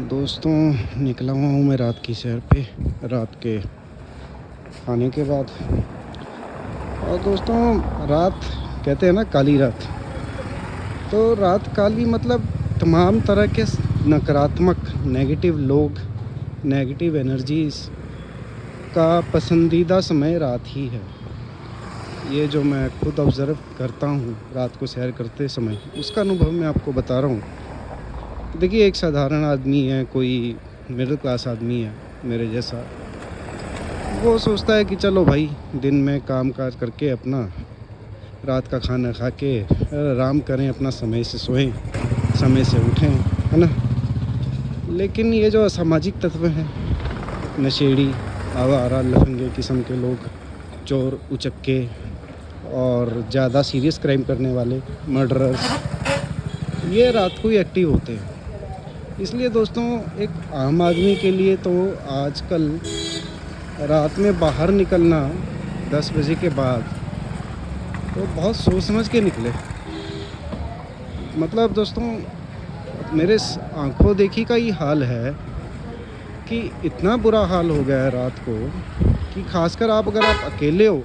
दोस्तों, निकला हुआ हूँ मैं रात की सैर पे, रात के खाने के बाद। और दोस्तों, रात कहते हैं ना काली रात, तो रात काली मतलब तमाम तरह के नकारात्मक नेगेटिव लोग, नेगेटिव एनर्जीज़ का पसंदीदा समय रात ही है। ये जो मैं खुद ऑब्ज़र्व करता हूँ रात को सैर करते समय, उसका अनुभव मैं आपको बता रहा हूँ। देखिए, एक साधारण आदमी है, कोई मिडिल क्लास आदमी है मेरे जैसा, वो सोचता है कि चलो भाई, दिन में काम काज करके अपना रात का खाना खा के आराम करें, अपना समय से सोएं, समय से उठें, है ना। लेकिन ये जो असामाजिक तत्व हैं, नशेड़ी, आवारा लफंगे किस्म के लोग, चोर उचक्के और ज़्यादा सीरियस क्राइम करने वाले मर्डरर्स, ये रात को ही एक्टिव होते हैं। इसलिए दोस्तों, एक आम आदमी के लिए तो आजकल रात में बाहर निकलना 10 बजे के बाद तो बहुत सोच समझ के निकले। मतलब दोस्तों, मेरे आंखों देखी का ही हाल है कि इतना बुरा हाल हो गया है रात को कि खासकर अगर आप अकेले हो,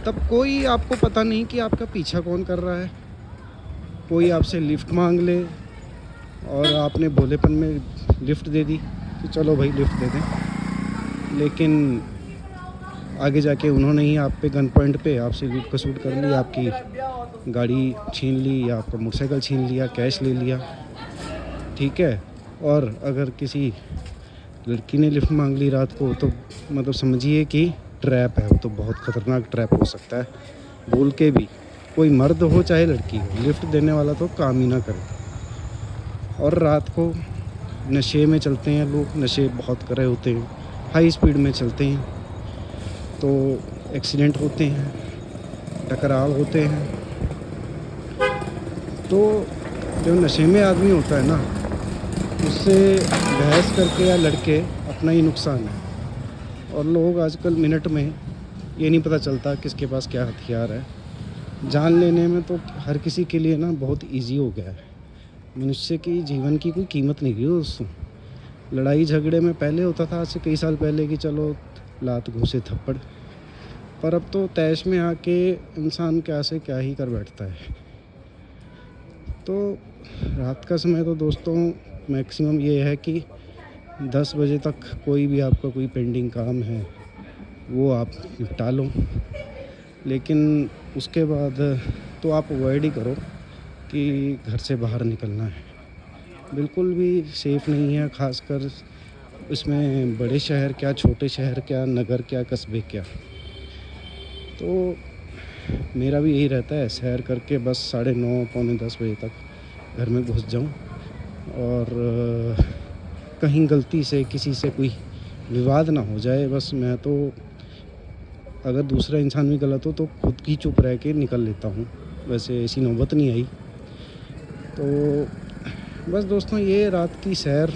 तब कोई आपको पता नहीं कि आपका पीछा कौन कर रहा है। कोई आपसे लिफ्ट मांग ले और आपने भोलेपन में लिफ्ट दे दी कि चलो भाई लिफ्ट दे दें, लेकिन आगे जाके उन्होंने ही आप पे गन पॉइंट पे आपसे लूट खसूट कर ली, आपकी गाड़ी छीन ली या आपका मोटरसाइकिल छीन लिया, कैश ले लिया, ठीक है। और अगर किसी लड़की ने लिफ्ट मांग ली रात को, तो मतलब समझिए कि ट्रैप है, वो तो बहुत ख़तरनाक ट्रैप हो सकता है। भूल के भी कोई मर्द हो चाहे लड़की हो, लिफ्ट देने वाला तो काम ही ना करे। और रात को नशे में चलते हैं लोग, नशे बहुत कर रहे होते हैं, हाई स्पीड में चलते हैं, तो एक्सीडेंट होते हैं, टकराव होते हैं। तो जो नशे में आदमी होता है ना, उससे बहस करके या लड़के अपना ही नुकसान है। और लोग आजकल मिनट में ये नहीं पता चलता किसके पास क्या हथियार है। जान लेने में तो हर किसी के लिए ना बहुत इजी हो गया है। मनुष्य की जीवन की कोई कीमत नहीं रही दोस्तों। लड़ाई झगड़े में पहले होता था, आज से कई साल पहले, कि चलो लात घूंसे थप्पड़, पर अब तो तैश में आके इंसान क्या से क्या ही कर बैठता है। तो रात का समय तो दोस्तों मैक्सिमम ये है कि 10 बजे तक कोई भी आपका कोई पेंडिंग काम है वो आप निपटा लो, लेकिन उसके बाद तो आप अवॉइड ही करो कि घर से बाहर निकलना है। बिल्कुल भी सेफ़ नहीं है, ख़ासकर इसमें बड़े शहर क्या, छोटे शहर क्या, नगर क्या, कस्बे क्या। तो मेरा भी यही रहता है, सैर करके बस 9:30 पौने 10 बजे तक घर में घुस जाऊं, और कहीं गलती से किसी से कोई विवाद ना हो जाए। बस मैं तो, अगर दूसरा इंसान भी गलत हो तो खुद ही चुप रह के निकल लेता हूँ। वैसे ऐसी नौबत नहीं आई। तो बस दोस्तों, ये रात की सैर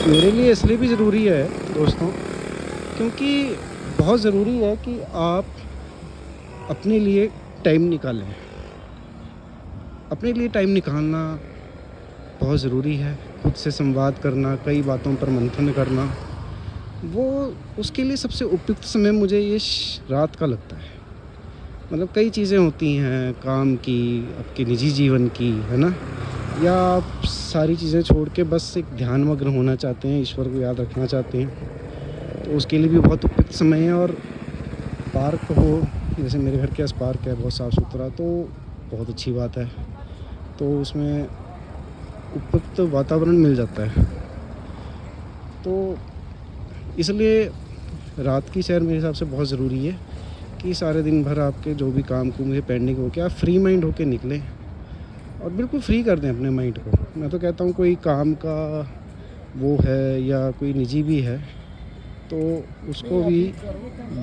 मेरे लिए इसलिए भी ज़रूरी है दोस्तों, क्योंकि बहुत ज़रूरी है कि आप अपने लिए टाइम निकालें। अपने लिए टाइम निकालना बहुत ज़रूरी है। खुद से संवाद करना, कई बातों पर मंथन करना, वो उसके लिए सबसे उपयुक्त समय मुझे ये रात का लगता है। मतलब कई चीज़ें होती हैं, काम की, आपके निजी जीवन की, है ना, या आप सारी चीज़ें छोड़ के बस एक ध्यानमग्न होना चाहते हैं, ईश्वर को याद रखना चाहते हैं, तो उसके लिए भी बहुत उपयुक्त समय है। और पार्क हो, जैसे मेरे घर के आस पार्क है, बहुत साफ़ सुथरा, तो बहुत अच्छी बात है। तो उसमें उपयुक्त वातावरण मिल जाता है। तो इसलिए रात की सैर मेरे हिसाब से बहुत ज़रूरी है कि सारे दिन भर आपके जो भी काम को मुझे पेंडिंग हो के, आप फ्री माइंड होके निकलें और बिल्कुल फ्री कर दें अपने माइंड को। मैं तो कहता हूँ, कोई काम का वो है या कोई निजी भी है, तो उसको भी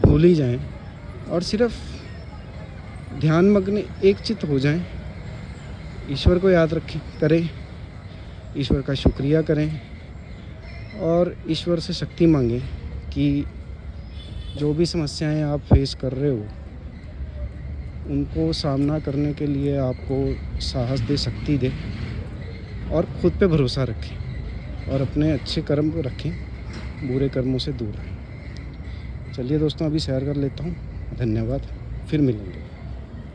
भूल ही जाएं और सिर्फ ध्यानमग्न एक चित्त हो जाएं, ईश्वर को याद करें, ईश्वर का शुक्रिया करें और ईश्वर से शक्ति मांगें कि जो भी समस्याएं आप फेस कर रहे हो, उनको सामना करने के लिए आपको साहस दे, शक्ति दे। और खुद पे भरोसा रखें और अपने अच्छे कर्म रखें, बुरे कर्मों से दूर रहें। चलिए दोस्तों, अभी शेयर कर लेता हूँ। धन्यवाद, फिर मिलेंगे।